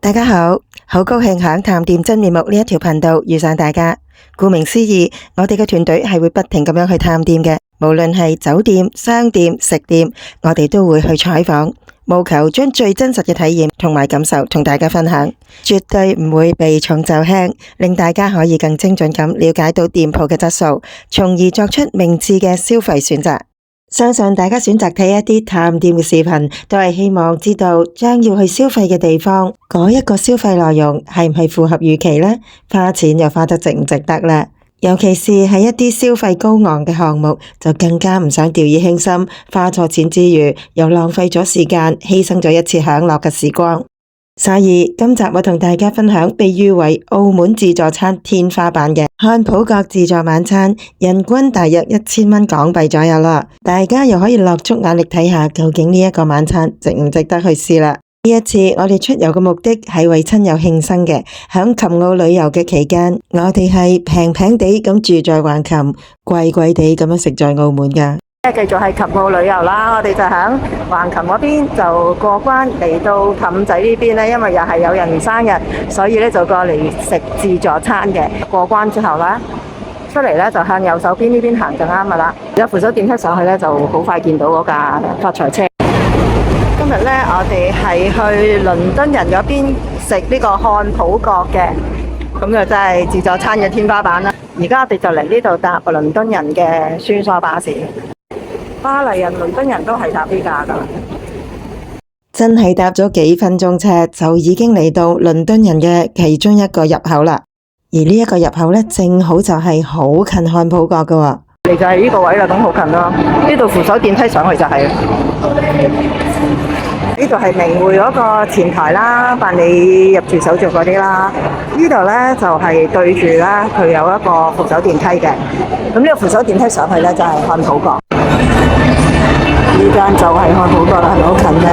大家好，好高興喺探店真面目呢一條頻道遇上大家。顧名思義，我哋嘅團隊係會不停咁樣去探店嘅，無論係酒店、商店、食店，我哋都會去採訪，務求將最真實嘅體驗同埋感受同大家分享，絕對唔會避重就輕，令大家可以更精準咁了解到店鋪嘅質素，從而作出明智嘅消費選擇。相信大家選擇睇一啲探店嘅視頻，都係希望知道將要去消費嘅地方，嗰一個消費內容係唔係符合預期呢？花錢又花得值唔值得呢？尤其是係一啲消費高昂嘅項目，就更加唔想掉以輕心，花錯錢之餘，又浪費咗時間，犧牲咗一次享樂嘅時光。所以今集我同大家分享被譽為澳門自助餐天花板嘅漢普閣自助晚餐，人均大約1000蚊港幣左右啦。大家又可以落足眼力睇下，究竟呢一個晚餐值唔值得去試啦。呢一次我哋出遊嘅目的係為親友慶生嘅，響琴澳旅遊嘅期間，我哋係平平地咁住在橫琴，貴貴地咁樣食在澳門噶。繼續係琴澳旅遊啦，我哋就喺橫琴嗰邊就過關嚟到氹仔呢邊咧，因為又係有人生日，所以咧就過嚟食自助餐嘅。過關之後啦，出嚟咧就向右手邊呢邊行就啱噶啦。有扶手電梯上去咧，就好快見到嗰架發財車。今日咧，我哋係去倫敦人嗰邊食呢個漢普閣嘅，咁就真係自助餐嘅天花板啦。而家我哋就嚟呢度搭倫敦人嘅穿梭巴士。巴黎人、倫敦人都係搭呢架噶，真係搭咗幾分鐘車就已經嚟到倫敦人嘅其中一個入口啦。而呢一個入口呢，正好就係好近漢普閣噶喎。你就係呢個位啦，咁好近咯。呢度扶手電梯上去就係。呢度係名匯嗰個前台啦，辦理入住手續嗰啲啦。呢度呢，就係對住啦，佢有一個扶手電梯嘅。咁呢個扶手電梯上去呢，就係漢普閣。呢間就係漢普閣啦，係咪好近呢？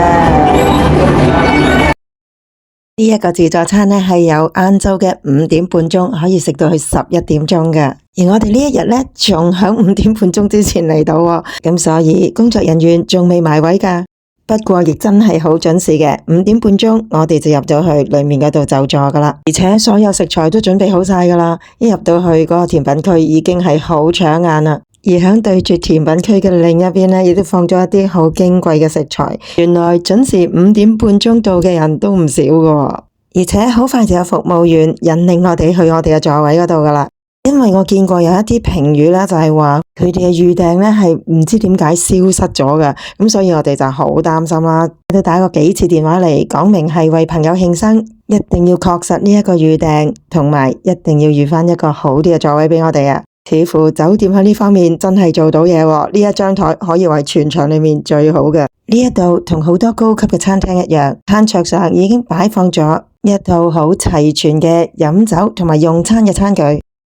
呢一個自助餐呢，係由晏晝嘅5點半鐘可以食到去11點鐘嘅，而我哋呢一日呢，仲響5點半鐘之前嚟到喎，咁所以工作人員仲未埋位噶。不過亦真係好準時嘅，5點半鐘我哋就入咗去裏面嗰度就座噶啦，而且所有食材都準備好晒噶啦。一入到去嗰個甜品區已經係好搶眼啦。而響對住甜品區嘅另一邊呢，亦都放咗一啲好矜貴嘅食材。原來準時5點半鐘到嘅人都唔少噶，而且好快就有服務員引領我哋去我哋嘅座位嗰度噶啦。因為我見過有一啲評語咧，就係話佢哋嘅預訂咧係唔知點解消失咗嘅，咁所以我哋就好擔心啦。都打過幾次電話嚟，講明係為朋友慶生，一定要確實呢一個預訂，同埋一定要預翻一個好啲嘅座位俾我哋啊！似乎酒店喺呢方面真係做到嘢喎，呢一張台可以為全場裏面最好嘅。呢一度同好多高級嘅餐廳一樣，餐桌上已經擺放咗一套好齊全嘅飲酒同埋用餐嘅餐具。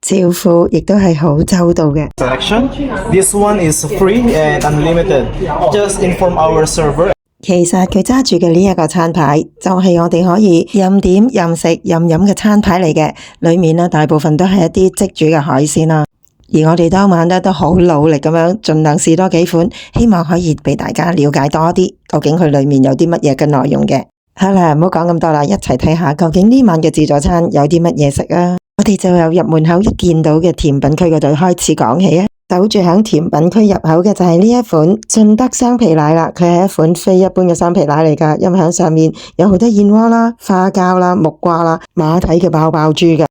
招呼亦都係好周到嘅。Selection. This one is free and unlimited. Just inform our server. 其實佢揸住嘅呢一個餐牌，就係我哋可以任點任食任飲嘅餐牌嚟嘅。裏面呢，大部分都係一啲即煮嘅海鮮啦。而我哋當晚呢都好努力咁樣，盡量試多幾款，希望可以俾大家了解多啲，究竟佢裏面有啲乜嘢嘅內容嘅。好啦，唔好講咁多啦，一齊睇下究竟呢晚嘅自助餐有啲乜嘢食啊！我哋就由入門口一見到嘅甜品區嗰度開始講起啊！守住響甜品區入口嘅就係呢一款順德雙皮奶啦，佢係一款非一般嘅雙皮奶嚟噶，因為響上面有好多燕窩啦、花膠啦、木瓜啦、馬蹄嘅爆爆珠嘅。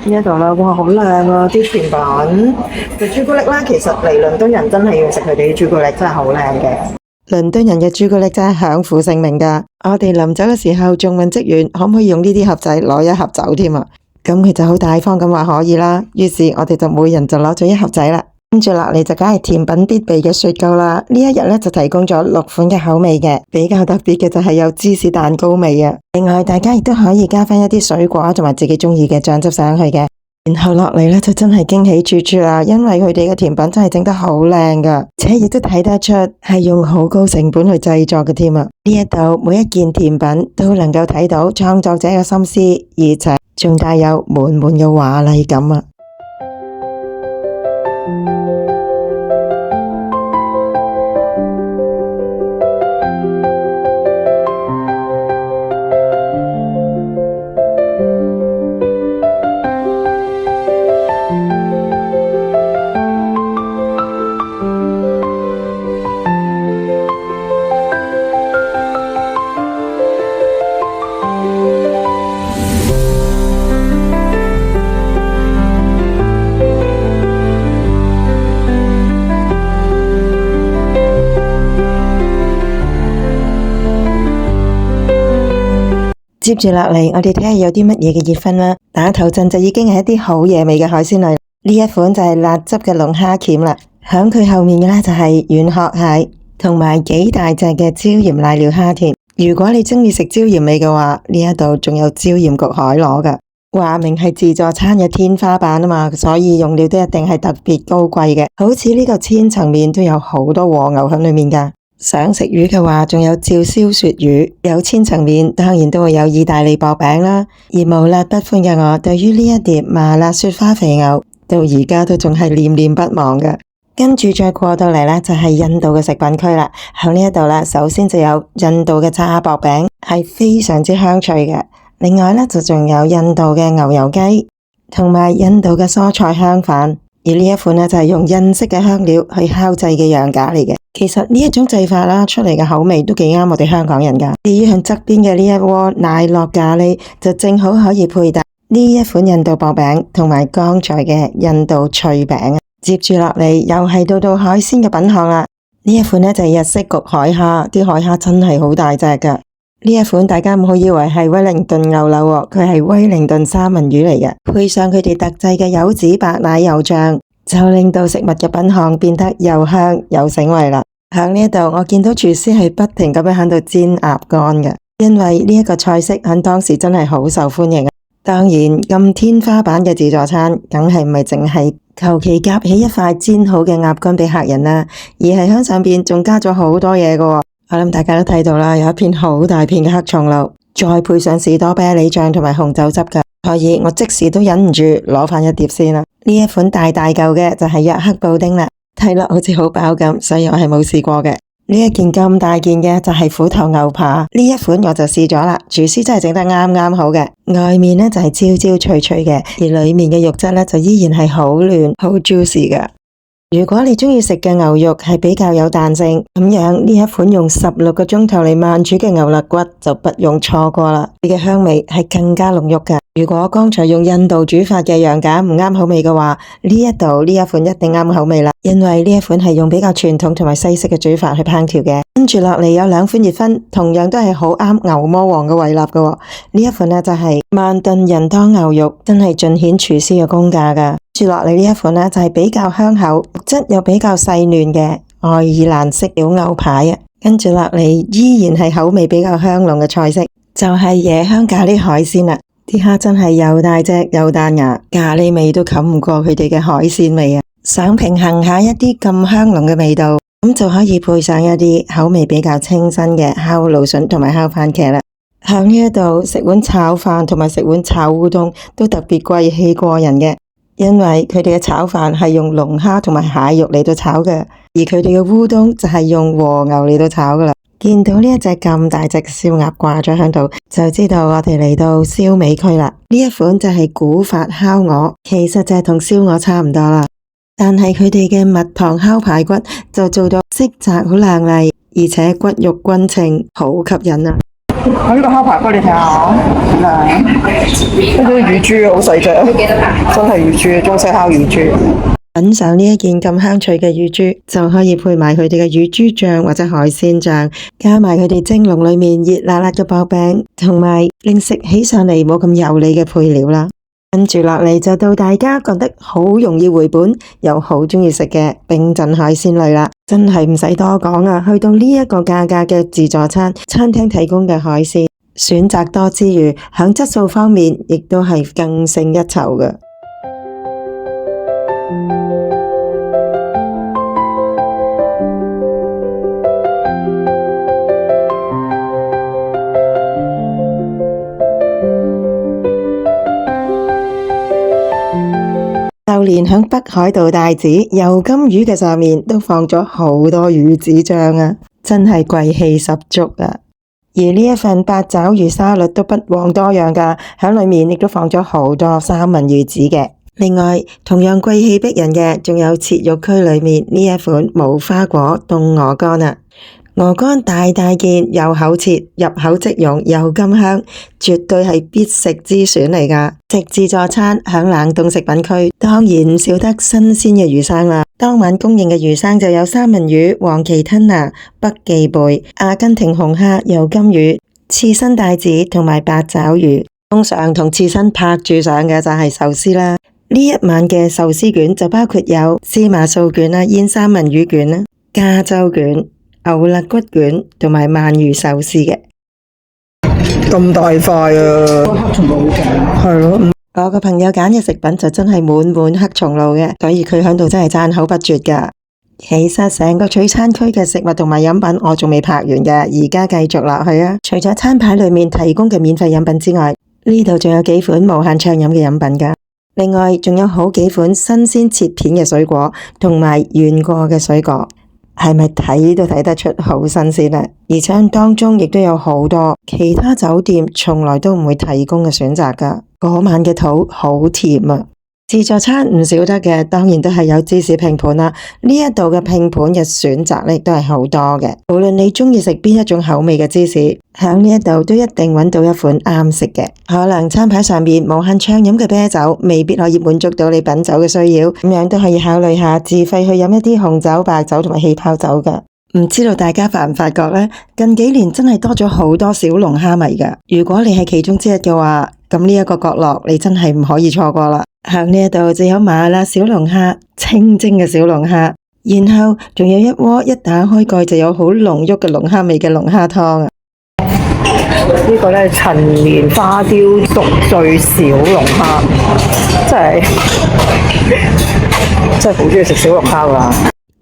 呢一度啦，哇，好靚啊！啲甜品，嘅朱古力啦，其實嚟倫敦人真係要食佢哋啲朱古力，真係好靚嘅。倫敦人嘅朱古力真係享負盛名噶，我哋臨走嘅時候仲問職員可唔可以用呢啲盒仔攞一盒走添啊，咁佢就好大方咁話可以啦，於是我哋就每人就攞咗一盒仔啦。跟住落嚟就梗係甜品必備嘅雪糕啦，呢一日咧就提供咗6款嘅口味嘅，比較特別嘅就係有芝士蛋糕味啊。另外大家亦都可以加翻一啲水果同埋自己中意嘅醬汁上去嘅。然後落嚟咧就真係驚喜處處啦，因為佢哋嘅甜品真係整得好靚噶，而且亦都睇得出係用好高成本去製作嘅添啊！呢一度每一件甜品都能夠睇到創作者嘅心思，而且仲帶有滿滿嘅華麗感啊！接住落嚟，我哋睇下有啲乜嘢嘅熱葷啦。打頭陣就已經係一啲好惹味嘅海鮮類，呢一款就係辣汁嘅龍蝦鉗啦。響佢後面嘅咧就係軟殼蟹，同埋幾大隻嘅椒鹽瀨尿蝦條。如果你中意食椒鹽味嘅話，呢一度仲有椒鹽焗海螺噶。話明係自助餐嘅天花板啊嘛，所以用料都一定係特別高貴嘅。好似呢個千層麵都有好多和牛喺裏面噶。想食魚嘅話，仲有照燒鱈魚，有千層麵，當然都會有意大利薄餅啦。而無辣不歡嘅我，對於呢一碟麻辣雪花肥牛，到而家都仲係念念不忘嘅。跟住再過到嚟呢，就係印度嘅食品區啦。喺呢一度啦，首先就有印度嘅炸薄餅，係非常之香脆嘅。另外呢，就仲有印度嘅牛油雞，同埋印度嘅蔬菜香飯。而呢一款呢，就係用印式嘅香料去烤製嘅羊架嚟嘅。其實呢一種製法啦，出嚟嘅口味都幾啱我哋香港人噶。至於向側邊嘅呢一鍋奶酪咖喱，就正好可以配搭呢一款印度薄餅，同埋剛才嘅印度脆餅。接住落嚟又係到海鮮嘅品項啦。呢一款呢，就係日式焗海蝦，啲海蝦真係好大隻噶。呢一款大家唔好以為係威靈頓牛柳喎，佢係威靈頓三文魚嚟嘅，配上佢哋特製嘅柚子白奶油醬，就令到食物嘅品項變得又香又醒胃啦。喺呢度我見到廚師係不停咁樣喺度煎鴨肝嘅，因為呢一個菜式喺當時真係好受歡迎啊。當然咁天花板嘅自助餐，梗係唔係淨係求其夾起一塊煎好嘅鴨肝俾客人啦，而係喺上邊仲加咗好多嘢嘅。我諗大家都睇到啦，有一片好大片嘅黑松露，再配上士多啤梨醬同埋紅酒汁噶，所以我即時都忍唔住攞返一碟先啦。呢一款大嚿嘅就係約克布丁啦，睇落好似好飽咁，所以我係冇試過嘅。呢一件咁大件嘅就係虎頭牛扒，呢一款我就試咗啦，廚師真係整得啱啱好嘅，外面呢就係焦焦脆脆嘅，而裏面嘅肉質呢就依然係好嫩好 juicy 嘅。如果你中意食嘅牛肉係比較有彈性，咁樣呢一款用16個鐘頭嚟慢煮嘅牛肋骨就不用錯過啦，你嘅香味係更加濃郁嘅。如果剛才用印度煮法嘅羊架唔啱口味嘅話，呢一款一定啱口味啦，因為呢一款係用比較傳統同埋西式嘅煮法去烹調嘅。跟住落嚟有兩款熱葷，同樣都係好啱牛魔王嘅胃納嘅。呢一款呢就係曼頓人湯牛肉，真係盡顯廚師嘅功架噶。接住落嚟呢一款呢，就係比較香口，肉質又比較細嫩嘅愛爾蘭式小牛排啊。跟住落嚟依然係口味比較香濃嘅菜式，就係椰香咖喱海鮮啦。啲蝦真係又大隻又彈牙，咖喱味都冚唔過佢哋嘅海鮮味啊！想平衡下一啲咁香濃嘅味道，咁就可以配上一啲口味比較清新嘅烤蘆筍同埋烤番茄啦。響呢一度食碗炒飯同埋食碗炒烏冬都特別貴氣過人嘅。因為佢哋嘅炒飯係用龍蝦同埋蟹肉嚟到炒嘅，而佢哋嘅烏冬就係用和牛嚟到炒噶啦。見到呢一隻咁大隻燒鴨掛咗喺度，就知道我哋嚟到燒味區啦。呢一款就係古法烤鵝，其實就係同燒鵝差唔多啦，但係佢哋嘅蜜糖烤排骨就做到色澤好亮麗，而且骨肉均稱，好吸引啊！我呢個烤排骨你睇下，呢啲乳豬好細隻，真係乳豬，中式烤乳豬。品嘗呢一件咁香脆嘅乳豬，就可以配埋佢哋嘅乳豬醬或者海鮮醬，加埋佢哋蒸籠裏面熱辣辣嘅薄餅，同埋令食起上嚟冇咁油膩嘅配料啦。跟住落嚟就到大家覺得好容易回本又好鍾意食嘅冰鎮海鮮類啦，真係唔使多講啊！去到呢一個價格嘅自助餐廳提供嘅海鮮，選擇多之餘，響質素方面亦都係更勝一籌嘅。就連響北海道大寺油甘魚嘅上面都放咗好多魚子醬啊，真係貴氣十足啊！而呢一份八爪魚沙律都不遑多讓噶，響裏面亦都放咗好多三文魚子嘅。另外，同樣貴氣逼人嘅，仲有切肉區裏面呢一款無花果凍鵝肝啊！鵝肝大大件，又厚切，入口即溶，又甘香，絕對係必食之選嚟噶。食自助餐響冷凍食品區，當然唔少得新鮮嘅魚生啦。當晚供應嘅魚生就有三文魚、黃鰭吞拿、北寄貝、阿根廷紅蝦、油甘魚、刺身帶子同埋八爪魚，通常同刺身拍住上嘅就係壽司啦。呢一晚嘅壽司卷就包括有芝麻素卷啦、煙三文魚卷啦、加州卷、牛肋骨卷同埋鰻魚壽司嘅。咁大塊啊！黑松露好勁，係咯。我個朋友揀嘅食品就真係滿滿黑松露嘅，所以佢喺度真係讚口不絕噶。其實成個取餐區嘅食物同埋飲品我仲未拍完嘅，而家繼續落去啊！除咗餐牌裏面提供嘅免費飲品之外，呢度仲有幾款無限暢飲嘅飲品噶。另外仲有好幾款新鮮切片嘅水果，同埋原過嘅水果，係咪睇都睇得出好新鮮啊？而且當中亦都有好多其他酒店從來都唔會提供嘅選擇噶。嗰晚嘅肚好甜啊！自助餐唔少得嘅，當然都係有芝士拼盤啦。呢一度嘅拼盤嘅選擇咧，亦都係好多嘅。無論你中意食邊一種口味嘅芝士，響呢一度都一定揾到一款啱食嘅。可能餐牌上面無限暢飲嘅啤酒未必可以滿足到你品酒嘅需要，咁樣都可以考慮下自費去飲一啲紅酒、白酒同埋氣泡酒噶。唔知道大家發唔發覺呢？近幾年真係多咗好多小龍蝦迷噶。如果你係其中之一嘅話，咁呢一個角落你真係唔可以錯過啦。喺呢一度就有麻辣小龍蝦、清蒸嘅小龍蝦，然後仲有一鍋一打開蓋就有好濃郁嘅龍蝦味嘅龍蝦湯啊！呢個咧陳年花雕熟醉小龍蝦，真係好中意食小龍蝦噶。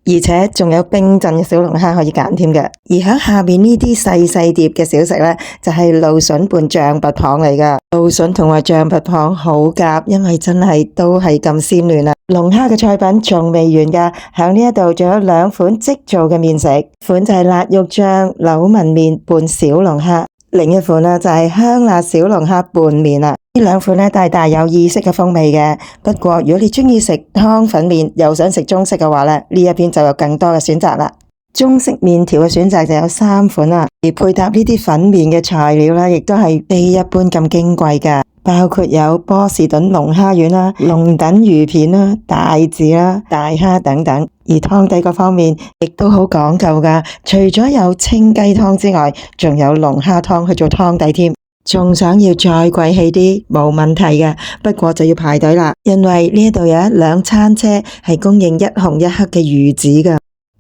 而且仲有冰鎮嘅小龍蝦可以揀添嘅。而喺下面呢啲細細碟嘅小食呢，就係蘆筍拌象拔蚌嚟噶。蘆筍同埋象拔蚌好夾，因為真係都係咁鮮嫩啦。龍蝦嘅菜品仲未完噶，喺呢一度仲有兩款即做嘅麵食，款就係辣肉醬柳紋麵拌小龍蝦，另一款呢就係香辣小龍蝦拌麵啦。呢兩款呢都係帶有意式嘅風味嘅，不過如果你中意食湯粉麵又想食中式嘅話呢，呢一邊就有更多嘅選擇啦。中式麵條嘅選擇就有3款啦，而配搭呢啲粉麵嘅材料呢，亦都係非一般咁矜貴嘅，包括有波士頓龍蝦丸啦、龍躉魚片啦、帶子啦、大蝦等等。而湯底嗰方面亦都好講究噶，除咗有清雞湯之外，仲有龍蝦湯去做湯底添。仲想要再貴氣啲，冇問題嘅，不過就要排隊啦，因為呢度有一輛餐車係供應一紅一黑嘅魚子噶。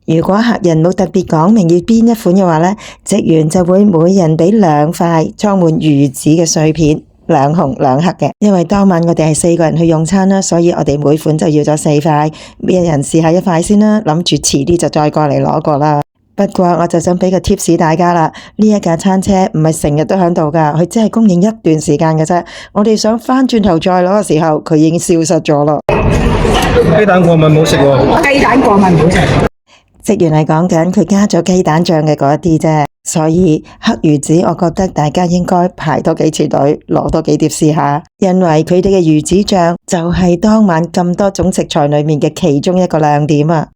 如果客人冇特別講明要邊一款嘅話呢，職員就會每人俾2塊裝滿魚子嘅碎片，2紅2黑嘅。因為當晚我哋係4個人去用餐啦，所以我哋每款就要咗4塊，每人試下1塊先啦，諗住遲啲就再過嚟攞過啦。不過我就想俾個 tips 大家啦，呢一架餐車唔係成日都喺度噶，佢只係供應一段時間嘅啫。我哋想翻轉頭再攞嘅時候，佢已經消失咗咯。雞蛋過敏唔好食喎。雞蛋過敏唔好食。職員係講緊佢加咗雞蛋醬嘅嗰一啲啫，所以黑魚子我覺得大家應該排多幾次隊，攞多幾碟試下，因為佢哋嘅魚子醬就係當晚咁多種食材裏面嘅其中一個亮點啊。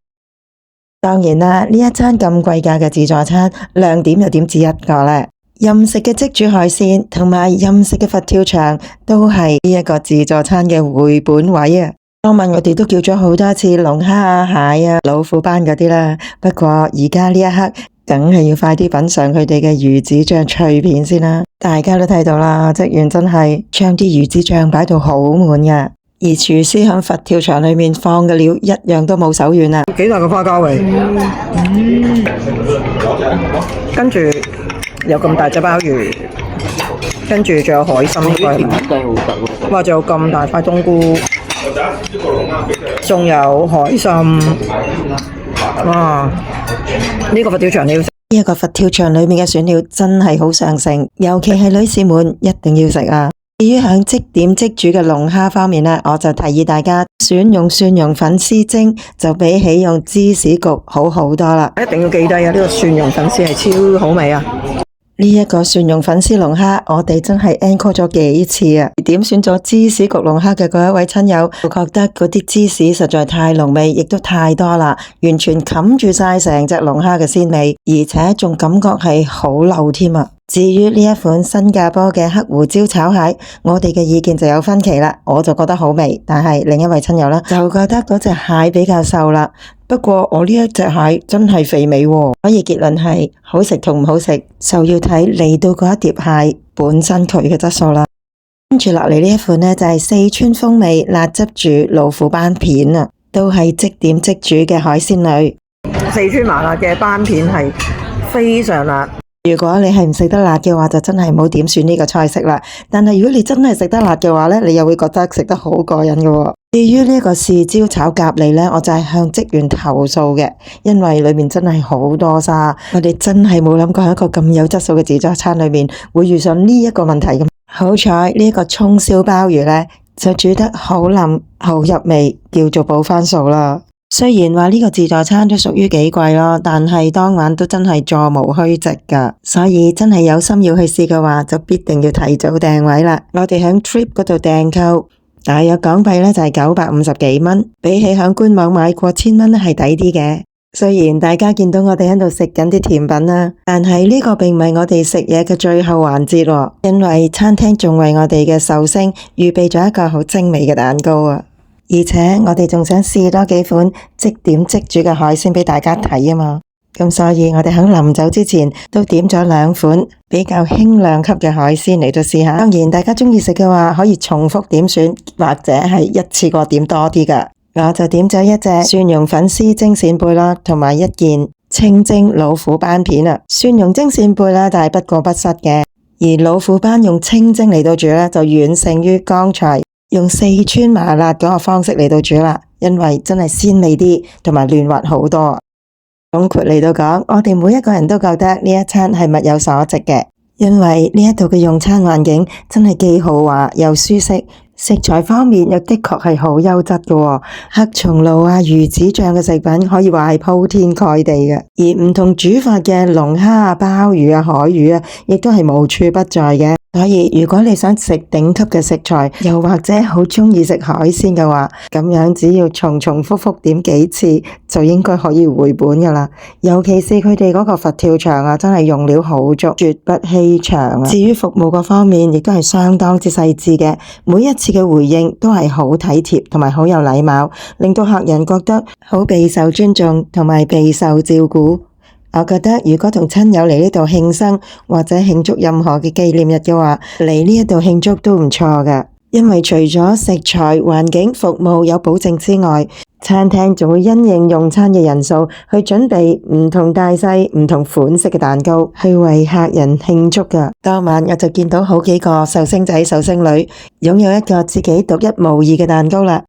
當然啦，呢一餐咁貴價嘅自助餐，亮點又點止一個呢？任食嘅即煮海鮮同埋任食嘅佛跳牆都係呢一個自助餐嘅回本位啊！當晚我哋都叫咗好多次龍蝦啊、蟹啊、老虎斑嗰啲啦，不過而家呢一刻梗係要快啲品嘗佢哋嘅魚子醬脆片先啦。大家都睇到啦，職員真係將啲魚子醬擺到好滿噶。而廚師喺佛跳牆裏面放嘅料一樣都冇手軟啊！幾大個花膠味，跟住有咁大隻鮑魚，跟住仲有海參，哇！仲有咁大塊冬菇，仲有海參，哇！呢個佛跳牆你要食。呢一個佛跳牆裏面嘅選料真係好上乘，尤其係女士們一定要食啊！至於喺即點即煮嘅龍蝦方面呢，我就提議大家選用蒜蓉粉絲蒸，就比起用芝士焗好好多啦。一定要記低啊！呢個蒜蓉粉絲係超好味啊！呢一個蒜蓉粉絲龍蝦，我哋真係 encore 咗幾次啊！點選咗芝士焗龍蝦嘅嗰一位親友，我覺得嗰啲芝士實在太濃味，亦都太多啦，完全冚住晒成隻龍蝦嘅鮮味，而且仲感覺係好漏添啊！至於呢一款新加坡嘅黑胡椒炒蟹，我哋嘅意見就有分歧啦。我就覺得好味，但係另一位親友呢，就覺得嗰隻蟹比較瘦啦。不過我呢一隻蟹真係肥美喎，所以結論係好食同唔好食就要睇嚟到嗰一碟蟹本身佢嘅質素啦。跟住落嚟呢一款呢，就係四川風味辣汁煮老虎斑片啊，都係即點即煮嘅海鮮類。四川麻辣嘅斑片係非常辣。如果你係唔食得辣嘅話，就真係冇點選呢個菜式啦。但係如果你真係食得辣嘅話呢，你又會覺得食得好過癮嘅喎。至於呢個豉椒炒蛤蜊呢，我就係向職員投訴嘅，因為裏面真係好多沙，我哋真係冇諗過喺一個咁有質素嘅自助餐裏面會遇上呢一個問題咁。好彩呢個蔥燒鮑魚呢，就煮得好腍好入味，叫做補返數啦。雖然話呢個自助餐都屬於幾貴咯，但係當晚都真係座無虛席噶，所以真係有心要去試嘅話，就必定要提早訂位啦。我哋喺 Trip 嗰度訂購，大約港幣呢就係950幾蚊，比起喺官網買過1000蚊係抵啲嘅。雖然大家見到我哋喺度食緊啲甜品啦，但係呢個並唔係我哋食嘢嘅最後環節喎，因為餐廳仲為我哋嘅壽星預備咗一個好精美嘅蛋糕啊！而且我哋仲想試多幾款即點即煮嘅海鮮俾大家睇啊嘛，咁所以我哋喺臨走之前都點咗2款比較輕量級嘅海鮮嚟到試下。當然大家中意食嘅話，可以重複點選或者係一次過點多啲噶。我就點咗一隻蒜蓉粉絲蒸扇貝啦，同埋一件清蒸老虎斑片啊。蒜蓉蒸扇貝啦，但係不過不失嘅，而老虎斑用清蒸嚟到煮咧，就遠勝於剛才用四川麻辣嗰個方式嚟到煮啦，因為真係鮮味啲，同埋嫩滑好多。總括嚟到講，我哋每一個人都覺得呢一餐係物有所值嘅，因為呢一度嘅用餐環境真係既豪華又舒適，食材方面又的確係好優質嘅，黑松露啊、魚子醬嘅食品可以話係鋪天蓋地嘅，而唔同煮法嘅龍蝦啊、鮑魚啊、海魚啊，亦都係無處不在嘅。所以如果你想食頂級嘅食材，又或者好鍾意食海鮮嘅話，咁樣只要重重複複點幾次，就應該可以回本噶啦。尤其是佢哋嗰個佛跳牆啊，真係用料好足，絕不欺場啊。至於服務嗰方面，亦都係相當之細緻嘅，每一次嘅回應都係好體貼同埋好有禮貌，令到客人覺得好備受尊重同埋備受照顧。我覺得如果同親友嚟呢度慶生或者慶祝任何嘅紀念日嘅話，嚟呢一度慶祝都唔錯㗎。因為除咗食材、環境、服務有保證之外，餐廳仲會因應用餐嘅人數去準備唔同大細、唔同款式嘅蛋糕，去為客人慶祝㗎。當晚我就見到好幾個壽星仔、壽星女擁有一個自己獨一無二嘅蛋糕啦。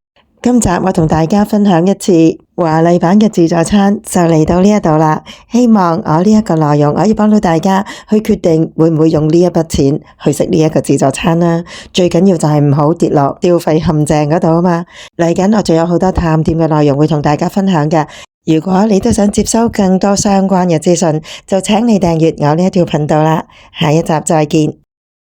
今集我同大家分享一次華麗版嘅自助餐就嚟到呢一度啦，希望我呢一個內容可以幫到大家去決定會唔會用呢一筆錢去食呢一個自助餐啦。最緊要就係唔好跌落消費陷阱嗰度啊嘛。嚟緊我仲有好多探店嘅內容會同大家分享嘅，如果你都想接收更多相關嘅資訊，就請你訂閱我呢一條頻道啦。下一集再見。